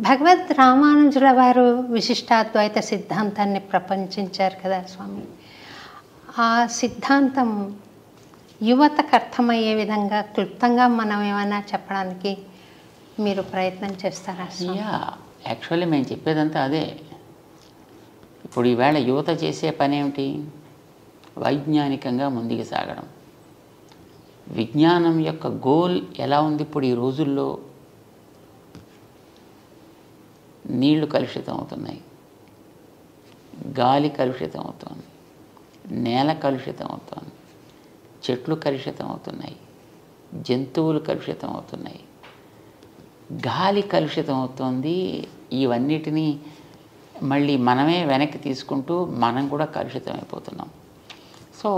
భగవద్ రామానుజుల వారు విశిష్టాద్వైత సిద్ధాంతాన్ని ప్రపంచించారు కదా స్వామి. ఆ సిద్ధాంతం యువతకు అర్థమయ్యే విధంగా క్లుప్తంగా మనం ఏమైనా చెప్పడానికి మీరు ప్రయత్నం చేస్తారా? యాక్చువల్లీ మేము చెప్పేదంతా అదే. ఇప్పుడు ఈవేళ యువత చేసే పని ఏమిటి? వైజ్ఞానికంగా ముందుకు సాగడం. విజ్ఞానం యొక్క గోల్ ఎలా ఉంది ఇప్పుడు ఈ రోజుల్లో? నీళ్లు కలుషితం అవుతున్నాయి, గాలి కలుషితం అవుతుంది, నేల కలుషితం అవుతుంది, చెట్లు కలుషితం అవుతున్నాయి, జంతువులు కలుషితం అవుతున్నాయి, గాలి కలుషితం అవుతుంది. ఇవన్నిటినీ మళ్ళీ మనమే వెనక్కి తీసుకుంటూ మనం కూడా కలుషితం అయిపోతున్నాం. సో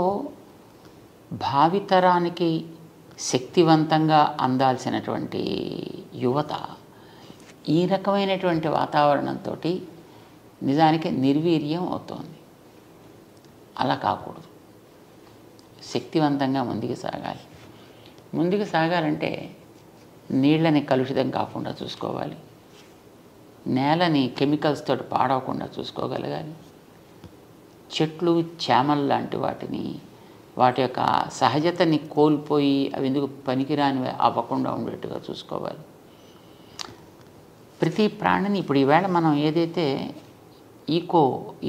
భావితరానికి శక్తివంతంగా అందాల్సినటువంటి యువత ఈ రకమైనటువంటి వాతావరణంతో నిజానికి నిర్వీర్యం అవుతోంది. అలా కాకూడదు. శక్తివంతంగా ముందుకు సాగాలి. ముందుకు సాగాలంటే నీళ్ళని కలుషితం కాకుండా చూసుకోవాలి, నేలని కెమికల్స్ తోటి పాడవకుండా చూసుకోగలగాలి, చెట్లు చేమలు లాంటి వాటిని వాటి యొక్క సహజతని కోల్పోయి అవి ఎందుకు పనికిరానివి అవ్వకుండా ఉండేట్టుగా చూసుకోవాలి. ప్రతి ప్రాణిని ఇప్పుడు ఈవేళ మనం ఏదైతే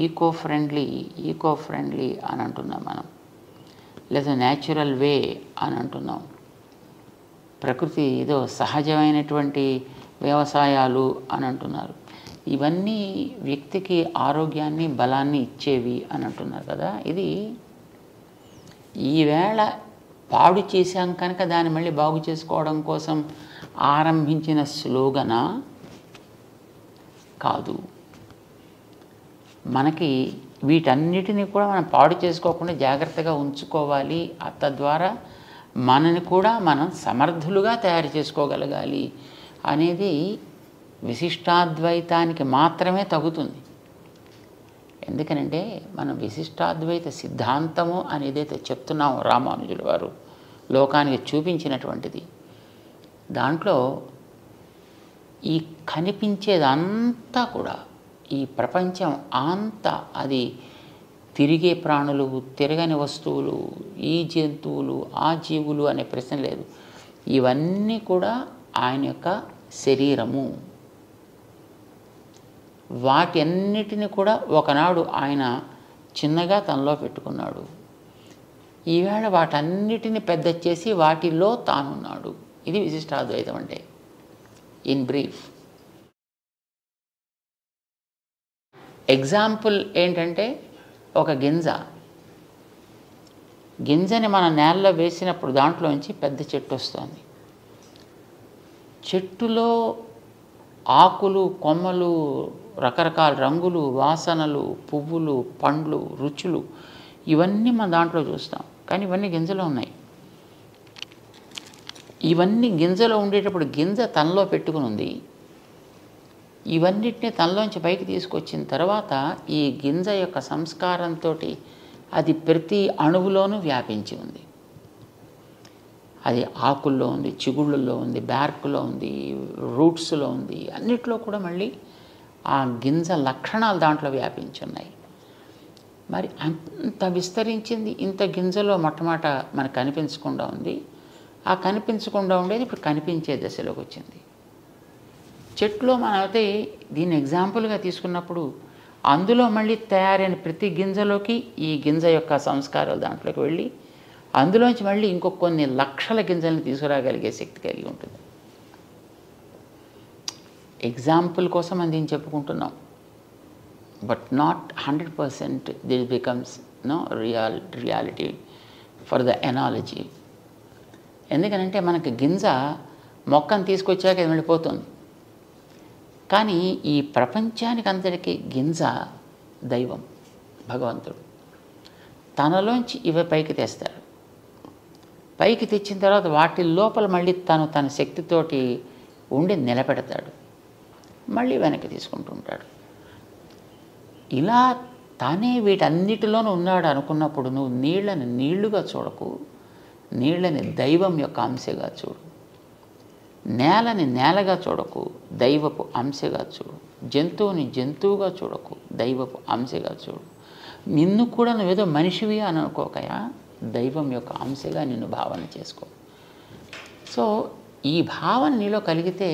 ఈకో ఫ్రెండ్లీ అని అంటున్నాం మనం, లేదా న్యాచురల్ వే అని అంటున్నాం. ప్రకృతి ఏదో సహజమైనటువంటి వ్యవసాయాలు అని అంటున్నారు. ఇవన్నీ వ్యక్తికి ఆరోగ్యాన్ని బలాన్ని ఇచ్చేవి అని అంటున్నారు కదా. ఇది ఈవేళ పాడు చేశాం కనుక దాన్ని మళ్ళీ బాగు చేసుకోవడం కోసం ఆరంభించిన స్లోగనా కాదు. మనకి వీటన్నిటినీ కూడా మనం పాడు చేసుకోకుండా జాగ్రత్తగా ఉంచుకోవాలి. తద్వారా మనని కూడా మనం సమర్థులుగా తయారు చేసుకోగలగాలి అనేది విశిష్టాద్వైతానికి మాత్రమే తగుతుంది. ఎందుకనంటే మనం విశిష్టాద్వైత సిద్ధాంతము అని ఏదైతే చెప్తున్నామో రామానుజుల వారు లోకానికి చూపించినటువంటిది, దాంట్లో ఈ కనిపించేదంతా కూడా ఈ ప్రపంచం అంతా అది తిరిగే ప్రాణులు, తిరగని వస్తువులు, ఈ జంతువులు, ఆ జీవులు అనే ప్రశ్న లేదు. ఇవన్నీ కూడా ఆయన యొక్క శరీరము. వాటి అన్నిటిని కూడా ఒకనాడు ఆయన చిన్నగా తనలో పెట్టుకున్నాడు. ఈవేళ వాటన్నిటిని పెద్ద చేసి వాటిలో తానున్నాడు. ఇది విశిష్టాద్వైతం అంటే ఇన్ బ్రీఫ్. ఎగ్జాంపుల్ ఏంటంటే ఒక గింజని మన నేలలో వేసినప్పుడు దాంట్లోంచి పెద్ద చెట్టు వస్తుంది. చెట్టులో ఆకులు, కొమ్మలు, రకరకాల రంగులు, వాసనలు, పువ్వులు, పండ్లు, రుచులు ఇవన్నీ మన దాంట్లో చూస్తాం. కానీ ఇవన్నీ గింజలో ఉన్నాయి. ఇవన్నీ గింజలో ఉండేటప్పుడు గింజ తనలో పెట్టుకుని ఉంది. ఇవన్నిటిని తనలోంచి పైకి తీసుకొచ్చిన తర్వాత ఈ గింజ యొక్క సంస్కారంతో అది ప్రతి అణువులోనూ వ్యాపించి ఉంది. అది ఆకుల్లో ఉంది, చిగుళ్ళల్లో ఉంది, బ్యార్కులో ఉంది, రూట్స్లో ఉంది, అన్నిట్లో కూడా మళ్ళీ ఆ గింజ లక్షణాలు దాంట్లో వ్యాపించి ఉన్నాయి. మరి అంత విస్తరించింది ఇంత గింజలో మొట్టమొదట మనకు కనిపించకుండా ఉంది. ఆ కనిపించకుండా ఉండేది ఇప్పుడు కనిపించే దశలోకి వచ్చింది. చెట్లో మనమైతే దీన్ని ఎగ్జాంపుల్గా తీసుకున్నప్పుడు అందులో మళ్ళీ తయారైన ప్రతి గింజలోకి ఈ గింజ యొక్క సంస్కారాలు దాంట్లోకి వెళ్ళి అందులోంచి మళ్ళీ ఇంకొక కొన్ని లక్షల గింజలను తీసుకురాగలిగే శక్తి కలిగి ఉంటుంది. ఎగ్జాంపుల్ కోసం మనం దీన్ని చెప్పుకుంటున్నాం. But not 100% this becomes reality for the analogy. ఎందుకనంటే మనకి గింజ మొక్కను తీసుకొచ్చాక అది వెళ్ళిపోతుంది. కానీ ఈ ప్రపంచానికి అంతటికీ గింజ దైవం, భగవంతుడు. తనలోంచి ఇవి పైకి తెస్తాడు. పైకి తెచ్చిన తర్వాత వాటి లోపల మళ్ళీ తన శక్తితోటి ఉండి నిలబెడతాడు, మళ్ళీ వెనక్కి తీసుకుంటూ ఉంటాడు. ఇలా తానే వీటన్నిటిలోనూ ఉన్నాడు అనుకున్నప్పుడు నువ్వు నీళ్లను నీళ్లుగా చూడకు, నీళ్ళని దైవం యొక్క అంశగా చూడు. నేలని నేలగా చూడకు, దైవపు అంశగా చూడు. జంతువుని జంతువుగా చూడకు, దైవపు అంశగా చూడు. నిన్ను కూడా నువ్వేదో మనిషివి అని అనుకోకయా, దైవం యొక్క అంశగా నిన్ను భావన చేసుకో. సో ఈ భావన నీలో కలిగితే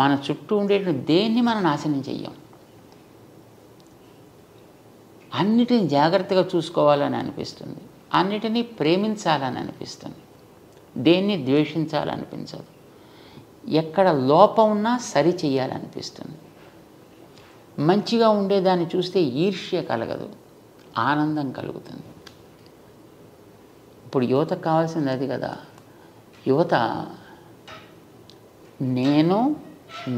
మన చుట్టూ ఉండేటువంటి దేన్ని మనం నాశనం చెయ్యం. అన్నిటిని జాగ్రత్తగా చూసుకోవాలని అనిపిస్తుంది, అన్నిటినీ ప్రేమించాలని అనిపిస్తుంది, దేన్ని ద్వేషించాలనిపించదు. ఎక్కడ లోపం ఉన్నా సరి చెయ్యాలనిపిస్తుంది. మంచిగా ఉండేదాన్ని చూస్తే ఈర్ష్య కలగదు, ఆనందం కలుగుతుంది. ఇప్పుడు యువతకు కావాల్సింది అది కదా. యువత నేను,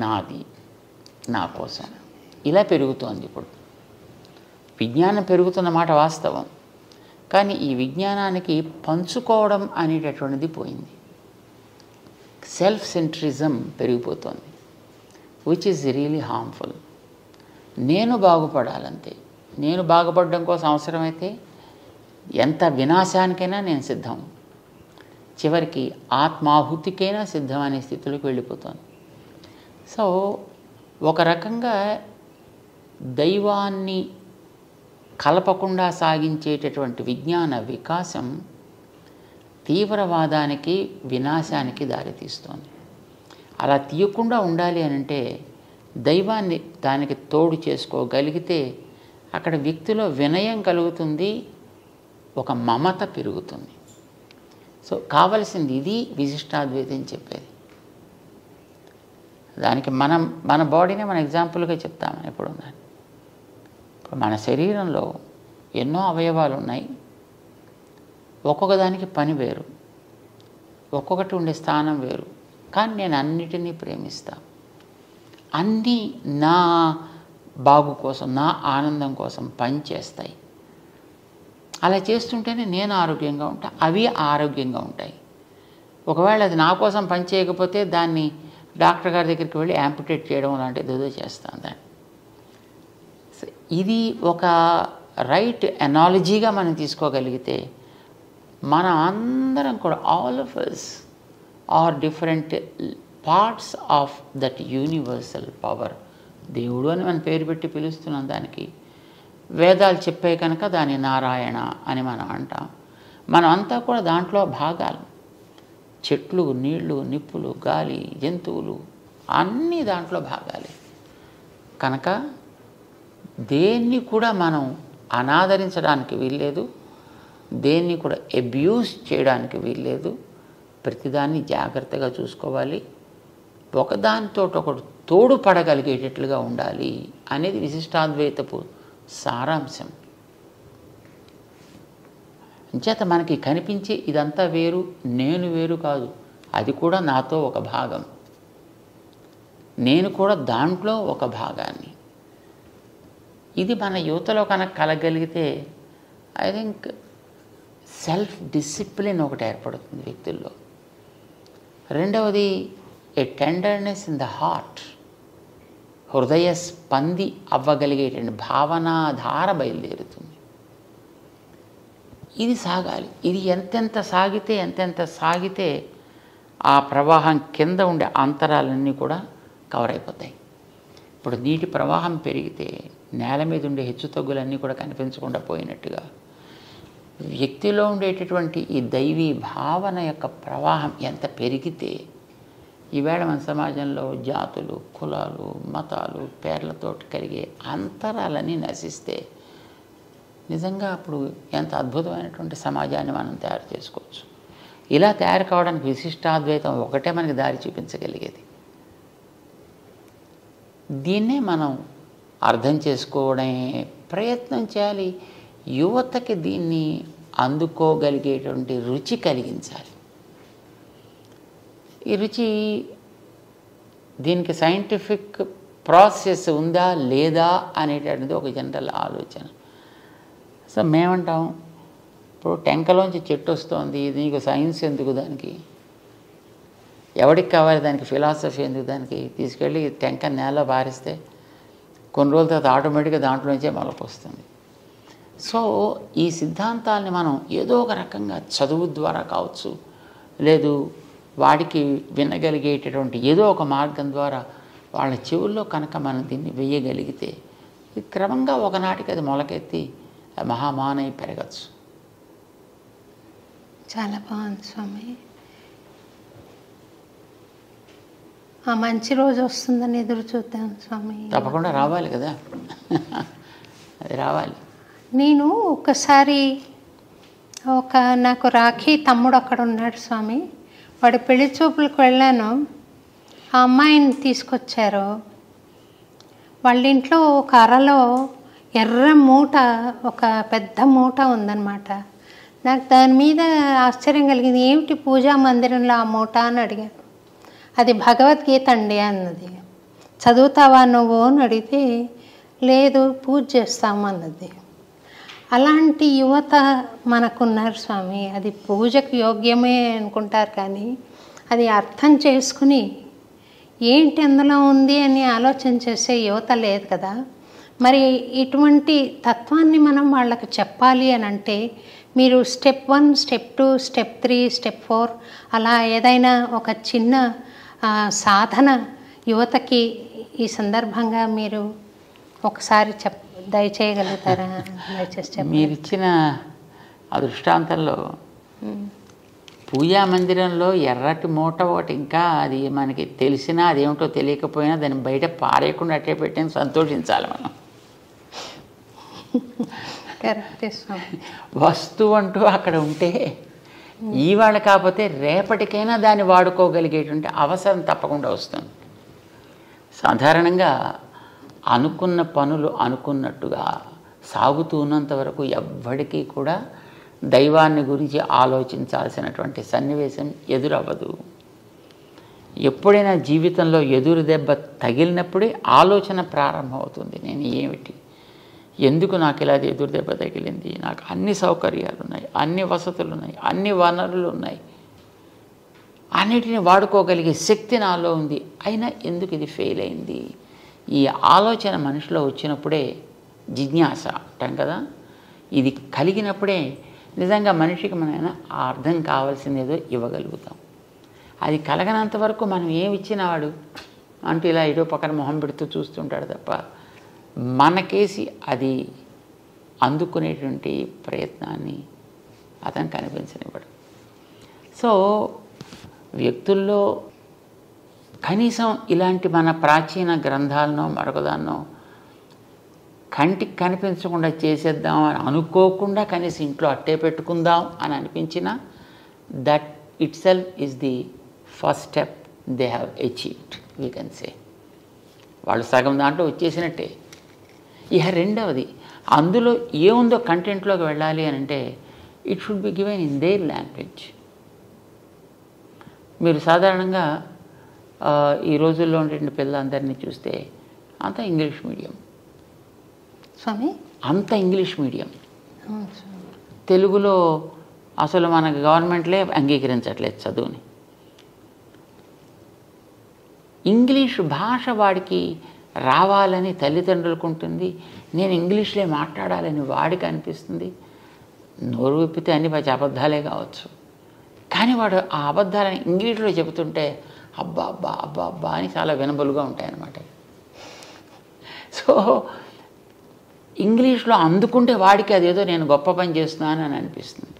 నాది, నా కోసం ఇలా పెరుగుతోంది. ఇప్పుడు విజ్ఞానం పెరుగుతున్న మాట వాస్తవం, కానీ ఈ విజ్ఞానానికి పంచుకోవడం అనేటటువంటిది పోయింది. సెల్ఫ్ సెంట్రిజం పెరిగిపోతుంది, విచ్ ఈజ్ రియలీ హార్మ్ఫుల్. నేను బాగుపడాలంతే, నేను బాగుపడడం కోసం అవసరమైతే ఎంత వినాశానికైనా నేను సిద్ధం, చివరికి ఆత్మాహుతికైనా సిద్ధం అనే స్థితిలోకి వెళ్ళిపోతాను. సో ఒక రకంగా దైవాన్ని కలపకుండా సాగించేటటువంటి విజ్ఞాన వికాసం తీవ్రవాదానికి, వినాశానికి దారితీస్తోంది. అలా తీయకుండా ఉండాలి అని అంటే దైవాన్ని దానికి తోడు చేసుకోగలిగితే అక్కడ వ్యక్తిలో వినయం కలుగుతుంది, ఒక మమత పెరుగుతుంది. సో కావలసింది ఇది విశిష్టాద్వైతం చెప్పేది. దానికి మన బాడీనే మన ఎగ్జాంపుల్గా చెప్తామని ఎప్పుడు ఉన్నాను. ఇప్పుడు మన శరీరంలో ఎన్నో అవయవాలు ఉన్నాయి, ఒక్కొక్క దానికి పని వేరు, ఒక్కొక్కటి ఉండే స్థానం వేరు, కానీ నేను అన్నిటినీ ప్రేమిస్తాను. అన్నీ నా బాగు కోసం, నా ఆనందం కోసం పనిచేస్తాయి. అలా చేస్తుంటేనే నేను ఆరోగ్యంగా ఉంటా, అవి ఆరోగ్యంగా ఉంటాయి. ఒకవేళ అది నా కోసం పని చేయకపోతే దాన్ని డాక్టర్ గారి దగ్గరికి వెళ్ళి యాంపిటేట్ చేయడం లాంటిది ఏదో చేస్తాను దాన్ని. ఇది ఒక రైట్ ఎనాలజీగా మనం తీసుకోగలిగితే మనం అందరం కూడా all of us are different parts of that universal power. దేవుడు అని మనం పేరు పెట్టి పిలుస్తున్నాం దానికి. వేదాలు చెప్పే కనుక దాని నారాయణ అని మనం అంటాం. మనం అంతా కూడా దాంట్లో భాగాలు. చెట్లు, నీళ్లు, నిప్పులు, గాలి, జంతువులు అన్నీ దాంట్లో భాగాలే. కనుక దేన్ని కూడా మనం అనాదరించడానికి వీల్లేదు, దేన్ని కూడా అబ్యూస్ చేయడానికి వీల్లేదు. ప్రతిదాన్ని జాగ్రత్తగా చూసుకోవాలి, ఒకదానితో ఒకటి తోడు పడగలిగేటట్లుగా ఉండాలి అనేది విశిష్టాద్వైతపు సారాంశం. అంచేత మనకి కనిపించే ఇదంతా వేరు, నేను వేరు కాదు, అది కూడా నాతో ఒక భాగం, నేను కూడా దాంట్లో ఒక భాగాన్ని. ఇది మన యువతలో కనుక కలగలిగితే ఐ థింక్ సెల్ఫ్ డిసిప్లిన్ ఒకటి ఏర్పడుతుంది వ్యక్తుల్లో. రెండవది ఏ టెండర్నెస్ ఇన్ ద హార్ట్, హృదయ స్పంది అవ్వగలిగేటువంటి భావనాధార బయలుదేరుతుంది. ఇది సాగాలి. ఇది ఎంతెంత సాగితే ఆ ప్రవాహం కింద ఉండే అంతరాలన్నీ కూడా కవర్ అయిపోతాయి. ఇప్పుడు నీటి ప్రవాహం పెరిగితే నేల మీద ఉండే హెచ్చుతగ్గులన్నీ కూడా కనిపించకుండా పోయినట్టుగా వ్యక్తిలో ఉండేటటువంటి ఈ దైవీ భావన యొక్క ప్రవాహం ఎంత పెరిగితే ఈవేళ మన సమాజంలో జాతులు, కులాలు, మతాలు పేర్లతో కలిగే అంతరాలన్నీ నశిస్తే నిజంగా అప్పుడు ఎంత అద్భుతమైనటువంటి సమాజాన్ని మనం తయారు చేసుకోవచ్చు. ఇలా తయారు కావడానికి విశిష్టాద్వైతం ఒకటే మనకి దారి చూపించగలిగేది. దీన్నే మనం అర్థం చేసుకోవడమే ప్రయత్నం చేయాలి. యువతకి దీన్ని అందుకోగలిగేటువంటి రుచి కలిగించాలి. ఈ రుచి, దీనికి సైంటిఫిక్ ప్రాసెస్ ఉందా లేదా అనేటటువంటిది ఒక జనరల్ ఆలోచన. సో మేమంటాం, ఇప్పుడు టెంకలోంచి చెట్టు వస్తుంది, దీనికి సైన్స్ ఎందుకు, దానికి ఎవరికి కావాలి, దానికి ఫిలాసఫీ ఎందుకు, దానికి తీసుకెళ్ళి టెంక నేల పారిస్తే కొన్ని రోజుల తర్వాత ఆటోమేటిక్గా దాంట్లోంచే మొలక వస్తుంది. సో ఈ సిద్ధాంతాలని మనం ఏదో ఒక రకంగా చదువు ద్వారా కావచ్చు, లేదు వాడికి వినగలిగేటటువంటి ఏదో ఒక మార్గం ద్వారా వాళ్ళ చెవుల్లో కనుక మనం దీన్ని వేయగలిగితే ఇది క్రమంగా ఒకనాటికి అది మొలకెత్తి మహామానై పెరగచ్చు. చాలా బాగుంది స్వామి. ఆ మంచి రోజు వస్తుందని ఎదురు చూద్దాం స్వామి. తప్పకుండా రావాలి కదా, అది రావాలి. నేను ఒకసారి నాకు రాఖీ తమ్ముడు అక్కడ ఉన్నాడు స్వామి. వాడి పెళ్లి చూపులకు వెళ్ళాను. ఆ అమ్మాయిని తీసుకొచ్చారు. వాళ్ళ ఇంట్లో ఒక అరలో ఎర్ర మూట, ఒక పెద్ద మూట ఉందన్నమాట. నాకు దాని మీద ఆశ్చర్యం కలిగింది. ఏమిటి పూజా మందిరంలో ఆ మూట అని అడిగాను. అది భగవద్గీత అండి అన్నది. చదువుతావా నువ్వు అని అడిగితే లేదు పూజ చేస్తాము అన్నది. అలాంటి యువత మనకున్నారు స్వామి. అది పూజకు యోగ్యమే అనుకుంటారు, కానీ అది అర్థం చేసుకుని ఏంటి అందులో ఉంది అని ఆలోచన చేసే యువత లేదు కదా. మరి ఇటువంటి తత్వాన్ని మనం వాళ్ళకి చెప్పాలి అని అంటే మీరు స్టెప్ 1, స్టెప్ 2, స్టెప్ 3, స్టెప్ 4 అలా ఏదైనా ఒక చిన్న సాధన యువతకి ఈ సందర్భంగా మీరు ఒకసారి దయచేయగలుగుతారా? దయచేసి చెప్పండి. మీరు ఇచ్చిన ఆ దృష్టాంతంలో పూజా మందిరంలో ఎర్రటి మూట ఒకటి, ఇంకా అది మనకి తెలిసినా అదేమిటో తెలియకపోయినా దాన్ని బయట పారేయకుండా అట్టే పెట్టని సంతోషించాలి మనం. కరెక్ట్. వస్తువు అంటూ అక్కడ ఉంటే ఇవాళ కాకపోతే రేపటికైనా దాన్ని వాడుకోగలిగేటువంటి అవసరం తప్పకుండా వస్తుంది. సాధారణంగా అనుకున్న పనులు అనుకున్నట్టుగా సాగుతూ ఉన్నంత వరకు ఎవ్వడికీ కూడా దైవాన్ని గురించి ఆలోచించాల్సినటువంటి సన్నివేశం ఎదురవ్వదు. ఎప్పుడైనా జీవితంలో ఎదురు దెబ్బ తగిలినప్పుడే ఆలోచన ప్రారంభమవుతుంది. నేను ఏమిటి, ఎందుకు నాకు ఇలా ఎదురు దెబ్బ తగిలింది, నాకు అన్ని సౌకర్యాలు ఉన్నాయి, అన్ని వసతులు ఉన్నాయి, అన్ని వనరులు ఉన్నాయి, అన్నిటిని వాడుకోగలిగే శక్తి నాలో ఉంది, అయినా ఎందుకు ఇది ఫెయిల్ అయింది? ఈ ఆలోచన మనిషిలో వచ్చినప్పుడే జిజ్ఞాస అంటాం కదా, ఇది కలిగినప్పుడే నిజంగా మనిషికి మనం అర్థం కావాల్సిందేదో ఇవ్వగలుగుతాం. అది కలగనంత వరకు మనం ఏమి ఇచ్చినా వాడు అంటూ ఇలా ఇటో పక్కన మొహం పెడుతూ చూస్తుంటాడు తప్ప మనకేసి అది అందుకునేటువంటి ప్రయత్నాన్ని అతను కనిపించనివ్వడు. సో వ్యక్తుల్లో కనీసం ఇలాంటి మన ప్రాచీన గ్రంథాలను మరొకదాన్నో కంటికి కనిపించకుండా చేసేద్దాం అని అనుకోకుండా కనీసం ఇంట్లో అట్టే పెట్టుకుందాం అని అనిపించినా that it self is the first step they have achieved, we can say. వాళ్ళు సగం దాంట్లో వచ్చేసినట్టే. ఇక రెండవది, అందులో ఏముందో కంటెంట్లోకి వెళ్ళాలి అని అంటే it should be given in there language. మీరు సాధారణంగా ఈ రోజుల్లో ఉండే పిల్లలందరినీ చూస్తే అంతా ఇంగ్లీష్ మీడియం స్వామి, అంత ఇంగ్లీష్ మీడియం. తెలుగులో అసలు మన గవర్నమెంట్లే అంగీకరించట్లేదు చదువుని. ఇంగ్లీష్ భాష వాడికి రావాలని తల్లిదండ్రులకు ఉంటుంది, నేను ఇంగ్లీష్లో మాట్లాడాలని వాడికి అనిపిస్తుంది. నోరు విప్పితే అన్ని అబద్ధాలే కావచ్చు, కానీ వాడు ఆ అబద్ధాలని ఇంగ్లీష్లో చెబుతుంటే అబ్బా అబ్బా అబ్బా అబ్బా అని చాలా వినబలుగా ఉంటాయన్నమాట. సో ఇంగ్లీష్లో అందుకుంటే వాడికి అదేదో నేను గొప్ప పని చేస్తున్నాను అని అనిపిస్తుంది.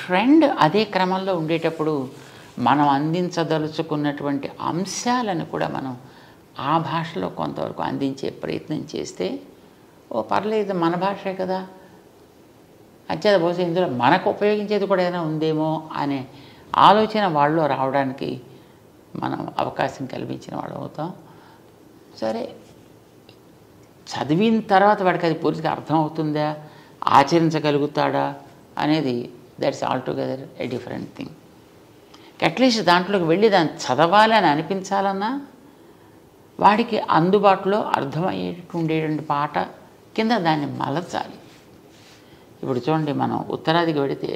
ట్రెండ్ అదే క్రమంలో ఉండేటప్పుడు మనం అందించదలుచుకున్నటువంటి అంశాలను కూడా మనం ఆ భాషలో కొంతవరకు అందించే ప్రయత్నం చేస్తే పర్లేదు మన భాషే కదా, అత్యత బహుశా ఇందులో మనకు ఉపయోగించేది కూడా ఏదైనా ఉందేమో అనే ఆలోచన వాళ్ళలో రావడానికి మనం అవకాశం కల్పించిన వాళ్ళు అవుతాం. సరే, చదివిన తర్వాత వాడికి అది పూర్తిగా అర్థమవుతుందా, ఆచరించగలుగుతాడా అనేది that's altogether a different thing. At least దాంట్లోకి వెళ్ళి దాన్ని చదవాలని అనిపించాలన్నా వాడికి అందుబాటులో అర్థమయ్యేటట్టు ఉండేటువంటి పాట కింద దాన్ని మలచాలి. ఇప్పుడు చూడండి, మనం ఉత్తరాదికి వెళితే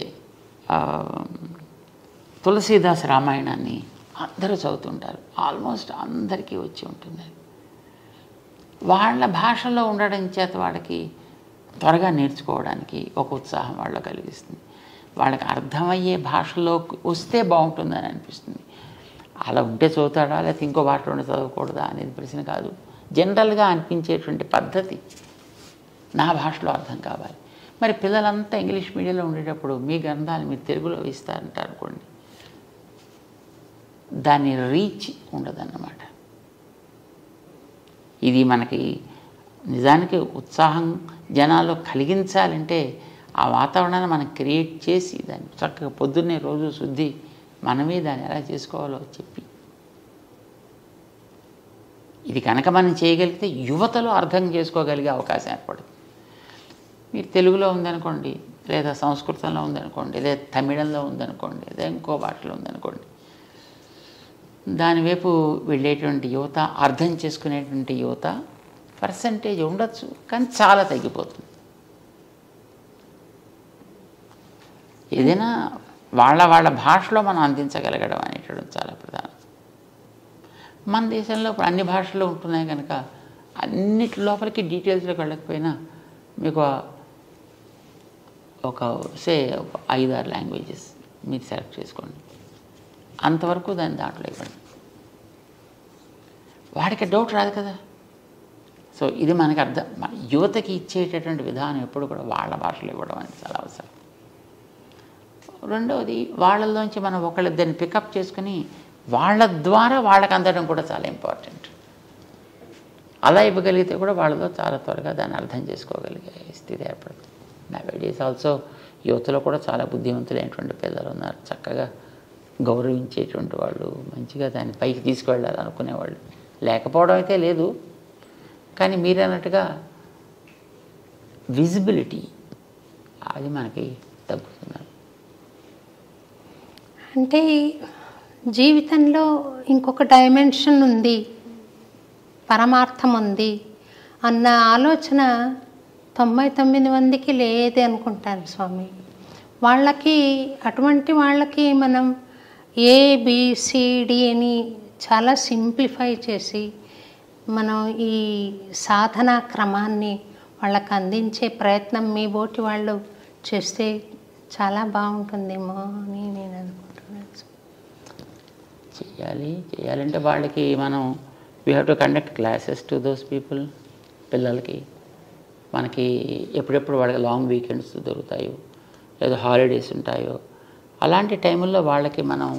తులసీదాస్ రామాయణాన్ని అందరూ చదువుతుంటారు, ఆల్మోస్ట్ అందరికీ వచ్చి ఉంటుంది. వాళ్ళ భాషలో ఉండడం చేత వాళ్ళకి త్వరగా నేర్చుకోవడానికి ఒక ఉత్సాహం వాళ్ళ కలిగిస్తుంది. వాళ్ళకి అర్థమయ్యే భాషలో వస్తే బాగుంటుందని అనిపిస్తుంది. అలా ఉంటే చదువుతాడా లేకపోతే ఇంకో భాషలో ఉంటే చదవకూడదా అనేది ప్రశ్న కాదు. జనరల్గా అనిపించేటువంటి పద్ధతి నా భాషలో అర్థం కావాలి. మరి పిల్లలంతా ఇంగ్లీష్ మీడియంలో ఉండేటప్పుడు మీ గ్రంథాలు మీరు తెలుగులో ఇస్తారంటారు అనుకోండి, దాని రీచ్ ఉండదన్నమాట. ఇది మనకి నిజానికి ఉత్సాహం జనాల్లో కలిగించాలంటే ఆ వాతావరణాన్ని మనం క్రియేట్ చేసి దాన్ని చక్కగా పొద్దున్నే రోజు శుద్ధి మనమే దాన్ని ఎలా చేసుకోవాలో చెప్పి, ఇది కనుక మనం చేయగలిగితే యువతలో అర్థం చేసుకోగలిగే అవకాశం ఏర్పడుతుంది. మీరు తెలుగులో ఉందనుకోండి, లేదా సంస్కృతంలో ఉందనుకోండి, లేదా తమిళంలో ఉందనుకోండి, లేదా ఇంకో భాషలో ఉందనుకోండి, దానివైపు వెళ్ళేటువంటి యువత, అర్థం చేసుకునేటువంటి యువత పర్సంటేజ్ ఉండొచ్చు, కానీ చాలా తగ్గిపోతుంది. ఏదైనా వాళ్ళ భాషలో మనం అందించగలగడం అనేటడం చాలా ప్రధానం. మన దేశంలో ఇప్పుడు అన్ని భాషలు ఉంటున్నాయి కనుక అన్నిటి లోపలికి డీటెయిల్స్లోకి వెళ్ళకపోయినా మీకు ఒక 5-6 లాంగ్వేజెస్ మీరు సెలెక్ట్ చేసుకోండి, అంతవరకు దాంట్లో ఇవ్వండి. వాడికి డౌట్ రాదు కదా. సో ఇది మనకి యువతకి ఇచ్చేటటువంటి విధానం ఎప్పుడు కూడా వాళ్ళ భాషలో ఇవ్వడం అనేది చాలా అవసరం. రెండవది, వాళ్ళలోంచి మనం ఒకళ్ళిద్దరిని పికప్ చేసుకుని వాళ్ళ ద్వారా వాళ్ళకి అందడం కూడా చాలా ఇంపార్టెంట్. అలా ఇవ్వగలిగితే కూడా వాళ్ళలో చాలా త్వరగా దాన్ని అర్థం చేసుకోగలిగే స్థితి ఏర్పడుతుంది. నవేడేస్ ఆల్సో యువతలో కూడా చాలా బుద్ధిమంతులైనటువంటి పిల్లలు ఉన్నారు, చక్కగా గౌరవించేటువంటి వాళ్ళు, మంచిగా దాన్ని పైకి తీసుకువెళ్ళాలనుకునేవాళ్ళు లేకపోవడం అయితే లేదు. కానీ మీరు అన్నట్టుగా విజిబిలిటీ అది మనకి తగ్గుతున్నారు. అంటే జీవితంలో ఇంకొక డైమెన్షన్ ఉంది, పరమార్థం ఉంది అన్న ఆలోచన 99 మందికి లేదే అనుకుంటాను స్వామి. అటువంటి వాళ్ళకి మనం ABCD అని చాలా సింప్లిఫై చేసి మనం ఈ సాధనా క్రమాన్ని వాళ్ళకి అందించే ప్రయత్నం మీ బోటి వాళ్ళు చేస్తే చాలా బాగుంటుందేమో అని నేను అనుకుంటున్నాను. చేయాలంటే వాళ్ళకి మనం we have to conduct classes to those people. పిల్లలకి మనకి ఎప్పుడెప్పుడు వాళ్ళకి లాంగ్ వీకెండ్స్ దొరుకుతాయో లేదా హాలిడేస్ ఉంటాయో అలాంటి టైంల్లో వాళ్ళకి మనం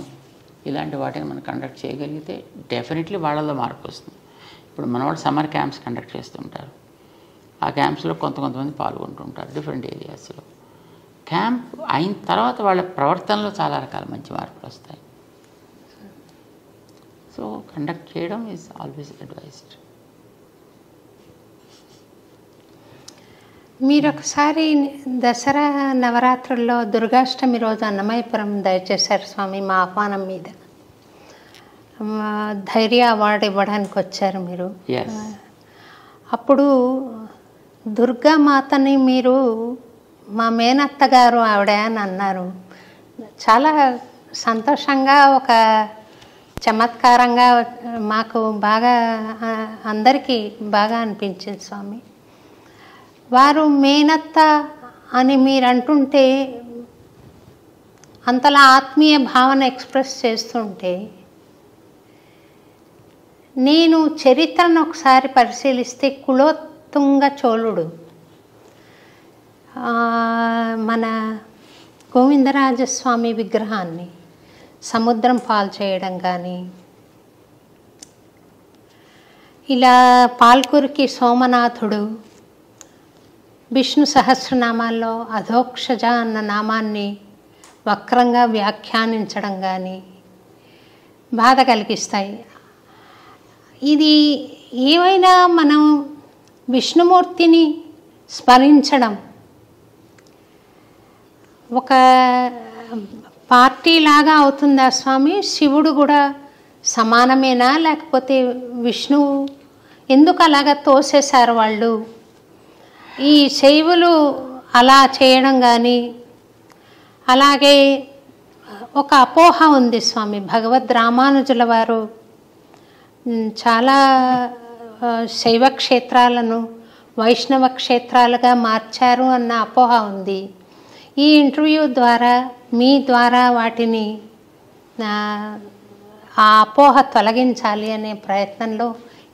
ఇలాంటి వాటిని మనం కండక్ట్ చేయగలిగితే డెఫినెట్లీ వాళ్ళలో మార్పు వస్తుంది. ఇప్పుడు మన వాళ్ళు సమ్మర్ క్యాంప్స్ కండక్ట్ చేస్తుంటారు. ఆ క్యాంప్స్లో కొంతమంది పాల్గొంటుంటారు డిఫరెంట్ ఏరియాస్లో. క్యాంప్ అయిన తర్వాత వాళ్ళ ప్రవర్తనలో చాలా రకాల మంచి మార్పులు వస్తాయి. సో కండక్ట్ చేయడం ఈజ్ ఆల్వేస్ అడ్వైజ్డ్. మీరు ఒకసారి దసరా నవరాత్రుల్లో దుర్గాష్టమి రోజు అన్నమయపురం దయచేశారు స్వామి. మా ఆహ్వానం మీద ధైర్య అవార్డు ఇవ్వడానికి వచ్చారు మీరు. అప్పుడు దుర్గామాతని మీరు మా మేనత్త గారు ఆవిడ అని అన్నారు. చాలా సంతోషంగా, ఒక చమత్కారంగా మాకు బాగా అందరికీ బాగా అనిపించింది స్వామి. వారు మేనత్త అని మీరు అంటుంటే అంతలా ఆత్మీయ భావన ఎక్స్ప్రెస్ చేస్తుంటే నేను చరిత్రను ఒకసారి పరిశీలిస్తే కులోత్తుంగ చోళుడు మన గోవిందరాజస్వామి విగ్రహాన్ని సముద్రం పాలు చేయడం కానీ, ఇలా పాల్కురికి సోమనాథుడు విష్ణు సహస్రనామాల్లో అధోక్షజ అన్న నామాన్ని వక్రంగా వ్యాఖ్యానించడం కానీ బాధ కలిగిస్తాయి. ఇది ఏమైనా మనం విష్ణుమూర్తిని స్మరించడం ఒక పార్టీలాగా అవుతుందా స్వామి? శివుడు కూడా సమానమేనా? లేకపోతే విష్ణువు ఎందుకు అలాగా తోసేశారు వాళ్ళు? ఈ శైవులు అలా చేయడం కానీ, అలాగే ఒక అపోహ ఉంది స్వామి. భగవద్ రామానుజుల వారు చాలా శైవ క్షేత్రాలను వైష్ణవ క్షేత్రాలుగా మార్చారు అన్న అపోహ ఉంది. ఈ ఇంటర్వ్యూ ద్వారా మీ ద్వారా వాటిని ఆ అపోహ తొలగించాలి అనే ప్రయత్నంలో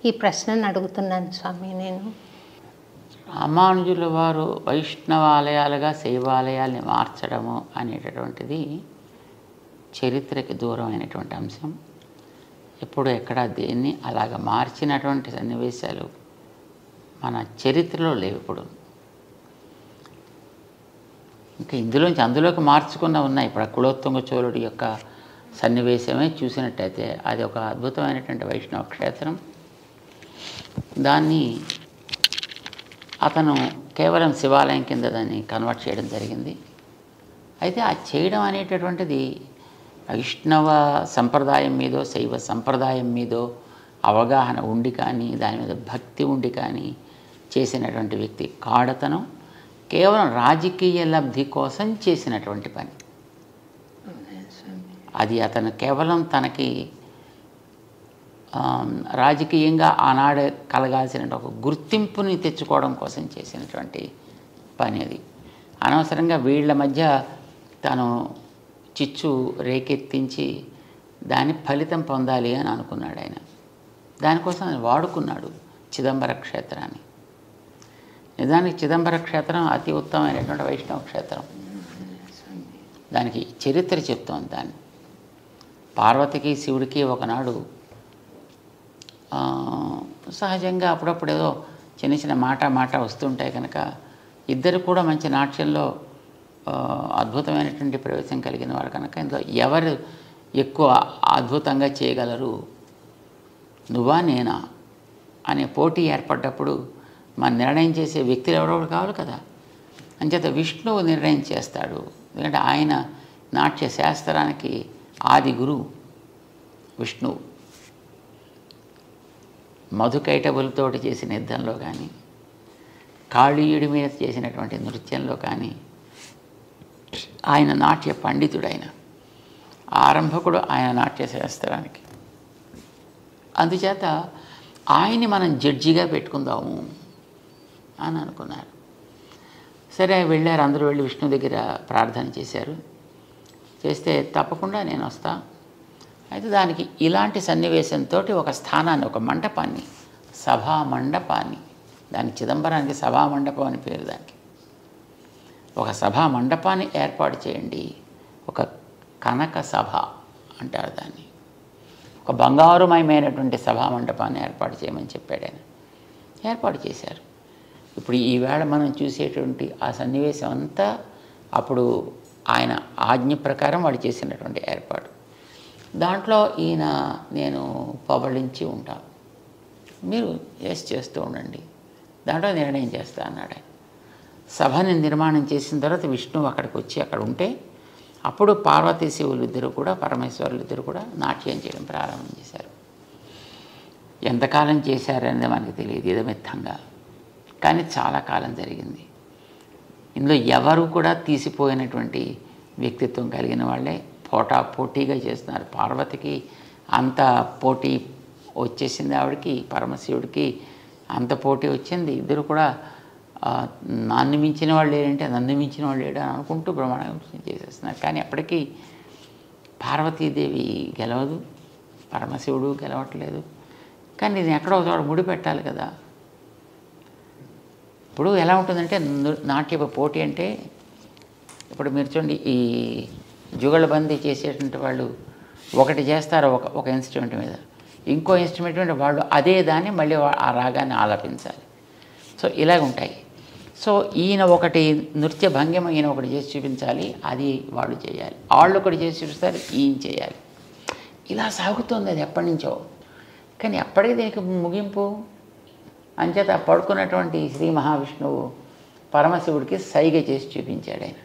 ఈ ప్రశ్నను అడుగుతున్నాను స్వామి. నేను రామానుజుల వారు వైష్ణవాలయాలుగా శైవాలయాల్ని మార్చడము అనేటటువంటిది చరిత్రకి దూరమైనటువంటి అంశం. ఎప్పుడు ఎక్కడ దేన్ని అలాగ మార్చినటువంటి సన్నివేశాలు మన చరిత్రలో లేవు. ఇప్పుడు ఇంకా అందులోకి మార్చుకున్న ఉన్నాయి. ఇప్పుడు కులోత్తుంగ చోళుడి యొక్క సన్నివేశమే చూసినట్టయితే అది ఒక అద్భుతమైనటువంటి వైష్ణవ క్షేత్రం. దాన్ని అతను కేవలం శివాలయం కింద దాన్ని కన్వర్ట్ చేయడం జరిగింది. అయితే ఆ చేయడం అనేటటువంటిది వైష్ణవ సంప్రదాయం మీదో శైవ సంప్రదాయం మీదో అవగాహన ఉండి కానీ దాని మీద భక్తి ఉండి కానీ చేసినటువంటి వ్యక్తి కాడతను కేవలం రాజకీయ లబ్ధి కోసం చేసినటువంటి పని. అది అతను కేవలం తనకి రాజకీయంగా ఆనాడు కలగాల్సిన ఒక గుర్తింపుని తెచ్చుకోవడం కోసం చేసినటువంటి పని. అది అనవసరంగా వీళ్ళ మధ్య తను చిచ్చు రేకెత్తించి దాని ఫలితం పొందాలి అని అనుకున్నాడు ఆయన. దానికోసం ఆయన వాడుకున్నాడు చిదంబర క్షేత్రాన్ని. నిజానికి చిదంబర క్షేత్రం అతి ఉత్తమమైనటువంటి వైష్ణవ క్షేత్రం. దానికి చరిత్ర చెప్తోంది. దాన్ని పార్వతికి శివుడికి ఒకనాడు సహజంగా అప్పుడప్పుడు ఏదో చిన్న చిన్న మాట వస్తుంటాయి కనుక ఇద్దరు కూడా మంచి నాట్యంలో అద్భుతమైనటువంటి ప్రవేశం కలిగిన వారు కనుక ఇందులో ఎవరు ఎక్కువ అద్భుతంగా చేయగలరు, నువ్వా నేనా అనే పోటీ ఏర్పడ్డప్పుడు మన నిర్ణయం చేసే వ్యక్తులు ఎవరో కావాలి కదా. అంచేత విష్ణువు నిర్ణయం చేస్తాడు. ఎందుకంటే ఆయన నాట్య శాస్త్రానికి ఆది గురువు విష్ణువు. మధుకైటబులతోటి చేసిన యుద్ధంలో కానీ కాళీయుడి మీద చేసినటువంటి నృత్యంలో కానీ ఆయన నాట్య పండితుడైన ఆరంభకుడు ఆయన నాట్య శాస్త్రానికి. అందుచేత ఆయన్ని మనం జడ్జిగా పెట్టుకుందాము అని అనుకున్నారు. సరే వెళ్ళారు, అందరూ వెళ్ళి విష్ణు దగ్గర ప్రార్థన చేశారు. చేస్తే తప్పకుండా నేను వస్తా. అయితే దానికి ఇలాంటి సన్నివేశంతో ఒక స్థానాన్ని, ఒక మండపాన్ని, సభా మండపాన్ని, దానికి చిదంబరానికి సభా మండపం అని పేరు. దానికి ఒక సభా మండపాన్ని ఏర్పాటు చేయండి. ఒక కనక సభ అంటారు దాన్ని. ఒక బంగారుమయమైనటువంటి సభా మండపాన్ని ఏర్పాటు చేయమని చెప్పాడు ఆయన. ఏర్పాటు చేశారు. ఇప్పుడు ఈవేళ మనం చూసేటువంటి ఆ సన్నివేశం అంతా అప్పుడు ఆయన ఆజ్ఞ ప్రకారం వాడు చేసినటువంటి ఏర్పాటు. దాంట్లో ఈయన నేను పబళించి ఉంటాను, మీరు చేస్తూ ఉండండి, దాంట్లో నిర్ణయం చేస్తా అన్నాడు ఆయన. సభని నిర్మాణం చేసిన తర్వాత విష్ణువు అక్కడికి వచ్చి అక్కడ ఉంటే అప్పుడు పార్వతీ శివులు ఇద్దరు కూడా, పరమేశ్వరులు ఇద్దరు కూడా నాట్యం చేయడం ప్రారంభం చేశారు. ఎంతకాలం చేశారనేది మనకు తెలియదు ఇదమిత్తంగా, కానీ చాలా కాలం జరిగింది. ఇందులో ఎవరు కూడా తీసిపోయినటువంటి వ్యక్తిత్వం కలిగిన వాళ్ళే పోటాపోటీగా చేస్తున్నారు. పార్వతికి అంత పోటీ వచ్చేసింది, ఆవిడకి పరమశివుడికి అంత పోటీ వచ్చింది. ఇద్దరు కూడా నన్ను మించిన వాళ్ళు లేరంటే నన్ను మించిన వాళ్ళు లేడు అని అనుకుంటూ బ్రహ్మాండం చేసేస్తున్నారు. కానీ అప్పటికీ పార్వతీదేవి గెలవదు, పరమశివుడు గెలవట్లేదు. కానీ ఇది ఎక్కడో చోట ముడి పెట్టాలి కదా. ఇప్పుడు ఎలా ఉంటుందంటే నాట్య పోటీ అంటే, ఇప్పుడు మీరు చూడండి, ఈ జుగళబందీ చేసేటువంటి వాళ్ళు ఒకటి చేస్తారు ఒక ఇన్స్ట్రుమెంట్ మీద, ఇంకో ఇన్స్ట్రుమెంట్ మీద వాళ్ళు అదే దాన్ని మళ్ళీ ఆ రాగాన్ని ఆలపించాలి. సో ఇలాగ ఉంటాయి. సో ఈయన ఒకటి నృత్య భంగిమ ఈయన ఒకటి చేసి చూపించాలి, అది వాళ్ళు చేయాలి. వాళ్ళు ఒకటి చేసి చూపిస్తారు, ఈయన చేయాలి. ఇలా సాగుతుంది అది ఎప్పటి నుంచో. కానీ అప్పటికి దీనికి ముగింపు. అంచేత పడుకున్నటువంటి శ్రీ మహావిష్ణువు పరమశివుడికి సైగ చేసి చూపించాడు ఆయన.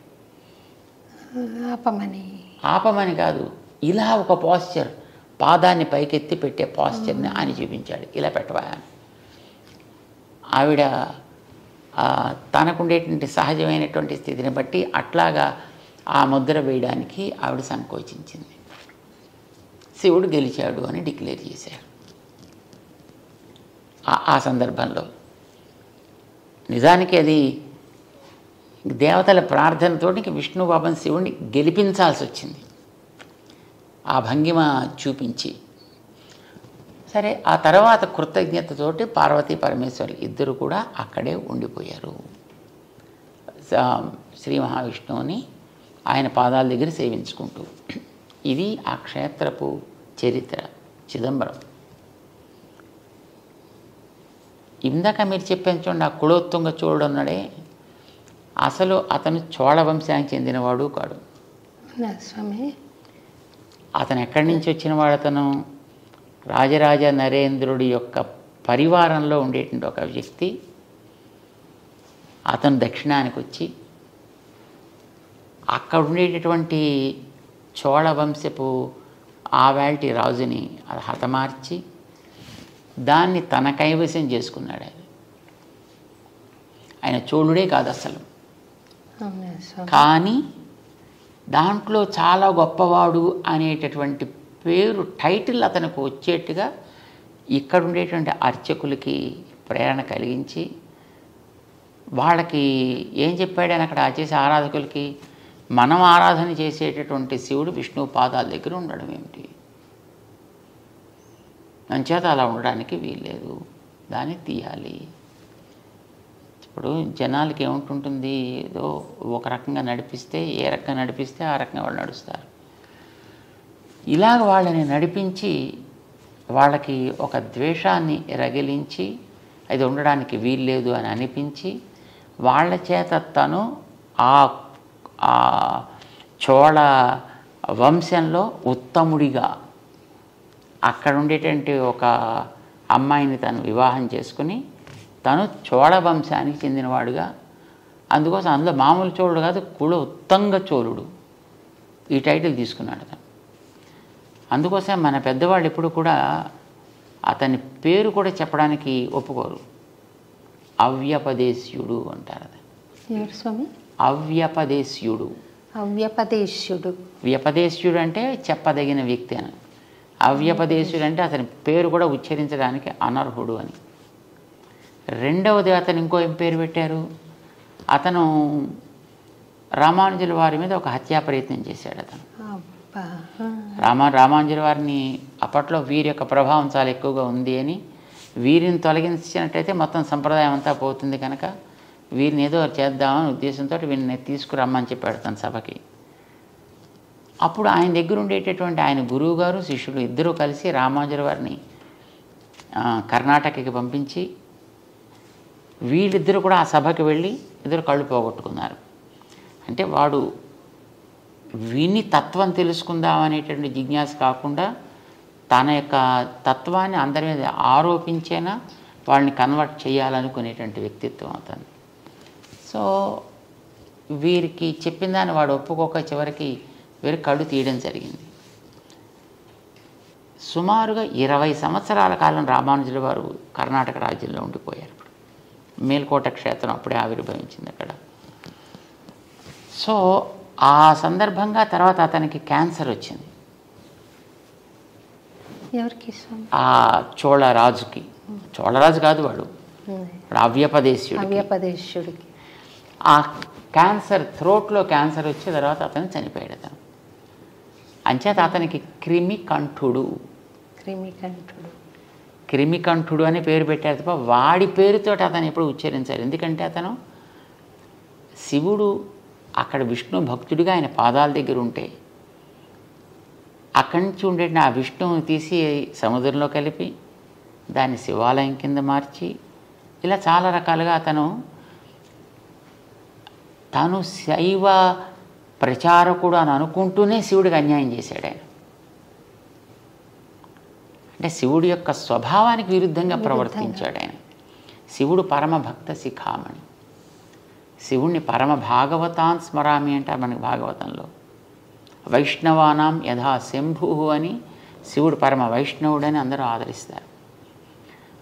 ఆపమని కాదు, ఇలా ఒక పాస్చర్, పాదాన్ని పైకెత్తి పెట్టే పాస్చర్ని ఆయన చూపించాడు. ఇలా పెట్టవా. ఆవిడ తనకుండేటువంటి సహజమైనటువంటి స్థితిని బట్టి అట్లాగా ఆ ముద్ర వేయడానికి ఆవిడ సంకోచించింది. శివుడు గెలిచాడు అని డిక్లేర్ చేశారు. ఆ సందర్భంలో నిజానికి అది దేవతల ప్రార్థనతో ఇంక విష్ణు పాపం శివుణ్ణి గెలిపించాల్సి వచ్చింది ఆ భంగిమ చూపించి. సరే, ఆ తర్వాత కృతజ్ఞతతోటి పార్వతీ పరమేశ్వరులు ఇద్దరు కూడా అక్కడే ఉండిపోయారు. శ్రీ మహావిష్ణువుని ఆయన పాదాల దగ్గర సేవించుకుంటూ. ఇది ఆ క్షేత్రపు చరిత్ర చిదంబరం. ఇందాక మీరు చెప్పాను చూడండి, ఆ కులోత్తుంగ చోళుడు ఉన్నాడే, అసలు అతను చోళ వంశానికి చెందినవాడు కాడు స్వామి. అతను ఎక్కడి నుంచి వచ్చినవాడు? అతను రాజరాజ నరేంద్రుడి యొక్క పరివారంలో ఉండేటువంటి ఒక వ్యక్తి. అతను దక్షిణానికి వచ్చి అక్కడ ఉండేటటువంటి చోళ వంశపు ఆవాల్టి రాజుని అది హతమార్చి దాన్ని తన కైవసం చేసుకున్నాడు. ఆయన చోళుడే కాదు అసలు, కానీ దాంట్లో చాలా గొప్పవాడు అనేటటువంటి పేరు, టైటిల్ అతనికి వచ్చేట్టుగా ఇక్కడ ఉండేటువంటి అర్చకులకి ప్రేరణ కలిగించి వాళ్ళకి ఏం చెప్పాడు అని అక్కడ చేసే ఆరాధకులకి, మనం ఆరాధన చేసేటటువంటి శివుడు విష్ణు పాదాల దగ్గర ఉండడం ఏమిటి, మంచేత అలా ఉండడానికి వీల్లేదు, దాన్ని తీయాలి. ఇప్పుడు జనాలకి ఏముంటుంటుంది, ఏదో ఒక రకంగా నడిపిస్తే ఏ రకంగా నడిపిస్తే ఆ రకంగా వాళ్ళు నడుస్తారు. ఇలాగ వాళ్ళని నడిపించి వాళ్ళకి ఒక ద్వేషాన్ని రగిలించి అది ఉండడానికి వీల్లేదు అని అనిపించి వాళ్ళ చేత తను ఆ చోళ వంశంలో ఉత్తముడిగా అక్కడ ఉండేటువంటి ఒక అమ్మాయిని తను వివాహం చేసుకుని తను చోళ వంశానికి చెందినవాడుగా, అందుకోసం అందులో మామూలు చోళుడు కాదు, కుల ఉత్తంగ చోళుడు ఈ టైటిల్ తీసుకున్నాడు తను. అందుకోసం మన పెద్దవాళ్ళు ఎప్పుడు కూడా అతని పేరు కూడా చెప్పడానికి ఒప్పుకోరు. అవ్యపదేశ్యుడు అంటారు. ఎవరు స్వామి? అవ్యపదేశ్యుడు. అవ్యపదేశ్యుడు. వ్యపదేశ్యుడు అంటే చెప్పదగిన వ్యక్తి అని, అవ్యపదేశ్యుడు అంటే అతని పేరు కూడా ఉచ్చరించడానికి అనర్హుడు అని. రెండవది అతను ఇంకో పేరు పెట్టారు. అతను రామానుజుల వారి మీద ఒక హత్యా ప్రయత్నం చేశాడు. అతను రామానుజుల వారిని అప్పట్లో వీరి యొక్క ప్రభావం చాలా ఎక్కువగా ఉంది అని, వీరిని తొలగించినట్టయితే మొత్తం సంప్రదాయం అంతా పోతుంది కనుక వీరిని ఏదో చేద్దామని ఉద్దేశంతో వీరిని తీసుకురమ్మని చెప్పాడు తన సభకి. అప్పుడు ఆయన దగ్గర ఉండేటటువంటి ఆయన గురువు గారు శిష్యులు ఇద్దరూ కలిసి రామానుజుల వారిని కర్ణాటకకి పంపించి వీళ్ళిద్దరూ కూడా ఆ సభకి వెళ్ళి ఇద్దరు కళ్ళు పోగొట్టుకున్నారు. అంటే వాడు విని తత్వం తెలుసుకుందాం అనేటువంటి జిజ్ఞాస కాకుండా తన యొక్క తత్వాన్ని అందరి మీద ఆరోపించేనా వాళ్ళని కన్వర్ట్ చేయాలనుకునేటువంటి వ్యక్తిత్వం అతను. సో వీరికి చెప్పిన దాన్ని వాడు ఒప్పుకోక చివరికి వీరి కళ్ళు తీయడం జరిగింది. సుమారుగా 20 సంవత్సరాల కాలం రామానుజుల వారు కర్ణాటక రాజ్యంలో ఉండిపోయారు. మేల్కోట క్షేత్రం అప్పుడే ఆవిర్భవించింది అక్కడ. సో ఆ సందర్భంగా తర్వాత అతనికి క్యాన్సర్ వచ్చింది. ఎవరికి? ఆ చోళరాజుకి. చోళరాజు కాదు వాడు, అవ్యపదేశ్యుడికి. ఆ క్యాన్సర్, థ్రోట్లో క్యాన్సర్ వచ్చే తర్వాత అతను చనిపోయాడు. అతను అంచేత అతనికి క్రిమికంఠుడు అని పేరు పెట్టారు తప్ప వాడి పేరుతో అతను ఎప్పుడు ఉచ్చరించారు. ఎందుకంటే అతను శివుడు అక్కడ విష్ణు భక్తుడిగా ఆయన పాదాల దగ్గర ఉంటే అక్కడి నుంచి ఉండే ఆ విష్ణువుని తీసి సముద్రంలో కలిపి దాన్ని శివాలయం కింద మార్చి ఇలా చాలా రకాలుగా తను శైవ ప్రచారకుడు అని అనుకుంటూనే శివుడికి అన్యాయం చేశాడు ఆయన. అంటే శివుడి యొక్క స్వభావానికి విరుద్ధంగా ప్రవర్తించాడు ఆయన. శివుడు పరమభక్త శిఖామణి. శివుణ్ణి పరమ భాగవతాన్ స్మరామి అంటారు మనకి భాగవతంలో. వైష్ణవానాం యథా శంభు అని శివుడు పరమ వైష్ణవుడని అందరూ ఆదరిస్తారు.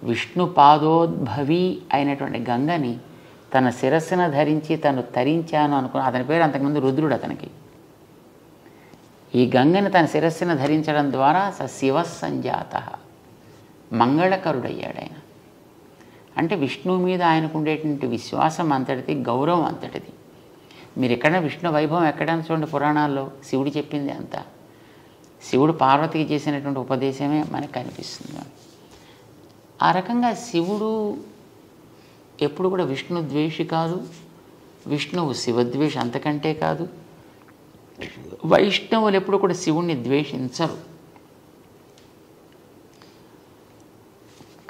విష్ణు పాదోద్భవి అయినటువంటి గంగని తన శిరస్సున ధరించి తను తరించాను అనుకుని, అతని పేరు అంతకుముందు రుద్రుడు అతనికి. ఈ గంగని తన శిరస్సున ధరించడం ద్వారా శివ సంజాత, మంగళకరుడయ్యాడు ఆయన. అంటే విష్ణువు మీద ఆయనకు ఉండేటువంటి విశ్వాసం అంతటిది, గౌరవం అంతటిది. మీరు ఎక్కడైనా విష్ణు వైభవం ఎక్కడైనా చూడండి పురాణాల్లో, శివుడు చెప్పింది అంతా, శివుడు పార్వతికి చేసినటువంటి ఉపదేశమే మనకు కనిపిస్తుంది. ఆ రకంగా శివుడు ఎప్పుడు కూడా విష్ణు ద్వేషి కాదు, విష్ణువు శివద్వేషి అంతకంటే కాదు. వైష్ణవులు ఎప్పుడు కూడా శివుణ్ణి ద్వేషించరు.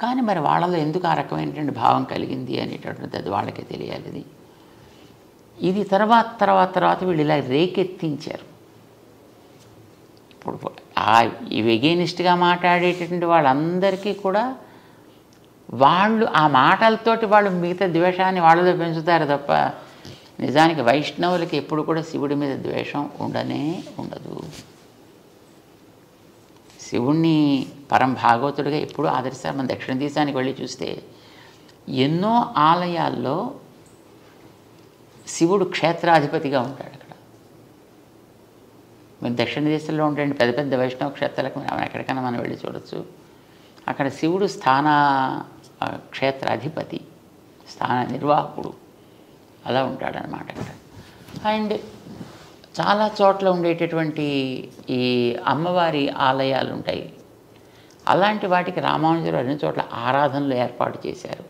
కానీ మరి వాళ్ళలో ఎందుకు ఆ రకమైనటువంటి భావం కలిగింది అనేటటువంటిది అది వాళ్ళకే తెలియాలి. ఇది తర్వాత వీళ్ళు ఇలా రేకెత్తించారు. ఇప్పుడు ఎగెనిస్ట్గా మాట్లాడేటటువంటి వాళ్ళందరికీ కూడా వాళ్ళు ఆ మాటలతోటి వాళ్ళు మిగతా ద్వేషాన్ని వాళ్ళలో పెంచుతారు తప్ప నిజానికి వైష్ణవులకి ఎప్పుడు కూడా శివుడి మీద ద్వేషం ఉండనే ఉండదు. శివుణ్ణి పరం భాగవతుడిగా ఎప్పుడూ ఆదరిస్తారు. మన దక్షిణ దేశానికి వెళ్ళి చూస్తే ఎన్నో ఆలయాల్లో శివుడు క్షేత్రాధిపతిగా ఉంటాడు. అక్కడ మీరు దక్షిణ దేశంలో ఉండే పెద్ద పెద్ద వైష్ణవ క్షేత్రాలకు ఎక్కడికైనా మనం వెళ్ళి చూడొచ్చు. అక్కడ శివుడు క్షేత్రాధిపతి, స్థాన నిర్వాహకుడు అలా ఉంటాడనమాట అక్కడ. అండ్ చాలా చోట్ల ఉండేటటువంటి ఈ అమ్మవారి ఆలయాలు ఉంటాయి. అలాంటి వాటికి రామానుజులు అన్ని చోట్ల ఆరాధనలు ఏర్పాటు చేశారు,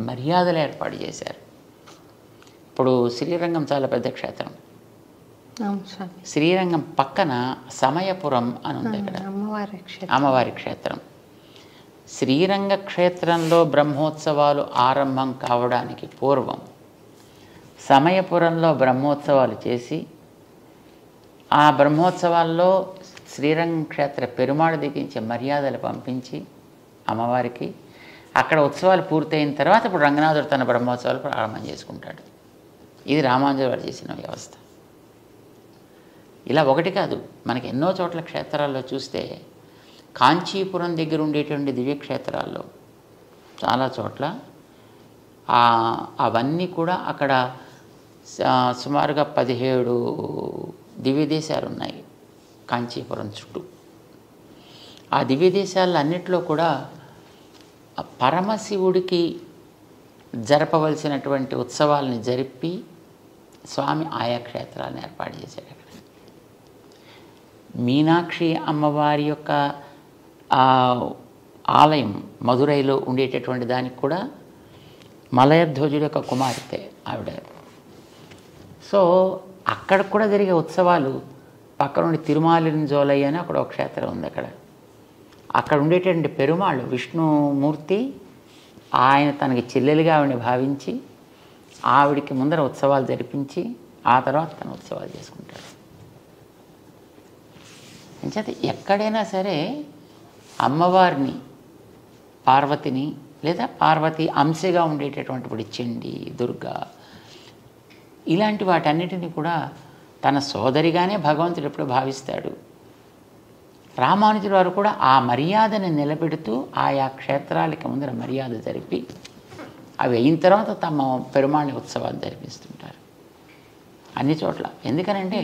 మర్యాదలు ఏర్పాటు చేశారు. ఇప్పుడు శ్రీరంగం చాలా పెద్ద క్షేత్రం. శ్రీరంగం పక్కన సమయపురం అని ఉంది అక్కడ అమ్మవారి క్షేత్రం. శ్రీరంగ క్షేత్రంలో బ్రహ్మోత్సవాలు ఆరంభం కావడానికి పూర్వం సమయపురంలో బ్రహ్మోత్సవాలు చేసి ఆ బ్రహ్మోత్సవాల్లో శ్రీరంగం క్షేత్ర పెరుమాళ్ దిగించే మర్యాదలు పంపించి అమ్మవారికి అక్కడ ఉత్సవాలు పూర్తయిన తర్వాత ఇప్పుడు రంగనాథుడు తన బ్రహ్మోత్సవాలు ప్రారంభం చేసుకుంటాడు. ఇది రామానుజులు వారు చేసిన వ్యవస్థ. ఇలా ఒకటి కాదు, మనకి ఎన్నో చోట్ల క్షేత్రాల్లో చూస్తే కాంచీపురం దగ్గర ఉండేటువంటి దివ్యక్షేత్రాల్లో చాలా చోట్ల అవన్నీ కూడా అక్కడ సుమారుగా 17 దివ్యదేశాలు ఉన్నాయి కాంచీపురం చుట్టూ. ఆ దివ్యదేశాల్లో అన్నిట్లో కూడా పరమశివుడికి జరపవలసినటువంటి ఉత్సవాలని జరిపి స్వామి ఆయా క్షేత్రాలను ఏర్పాటు చేశాడు. అక్కడ మీనాక్షి అమ్మవారి యొక్క ఆలయం మధురైలో ఉండేటటువంటి దానికి కూడా మలయధ్వజుడి యొక్క కుమార్తె ఆవిడ. సో అక్కడ కూడా జరిగే ఉత్సవాలు పక్క నుండి తిరుమాలింజోలై అని అక్కడ ఒక క్షేత్రం ఉంది. అక్కడ ఉండేటువంటి పెరుమాళ్ళు విష్ణుమూర్తి ఆయన తనకి చెల్లెలుగా ఆవిడని భావించి ఆవిడికి ముందర ఉత్సవాలు జరిపించి ఆ తర్వాత తన ఉత్సవాలు చేసుకుంటాడు. అంచేత ఎక్కడైనా సరే అమ్మవారిని పార్వతిని లేదా పార్వతి అంశగా ఉండేటటువంటి ఇప్పుడు చండి దుర్గా ఇలాంటి వాటన్నిటినీ కూడా తన సోదరిగానే భగవంతుడు ఎప్పుడు భావిస్తాడు. రామానుజుల వారు కూడా ఆ మర్యాదను నిలబెడుతూ ఆయా క్షేత్రాలకి ముందర మర్యాద జరిపి అవి అయిన తర్వాత తమ పెరుమాళ్ ఉత్సవాలు జరిపిస్తుంటారు అన్ని చోట్ల. ఎందుకనంటే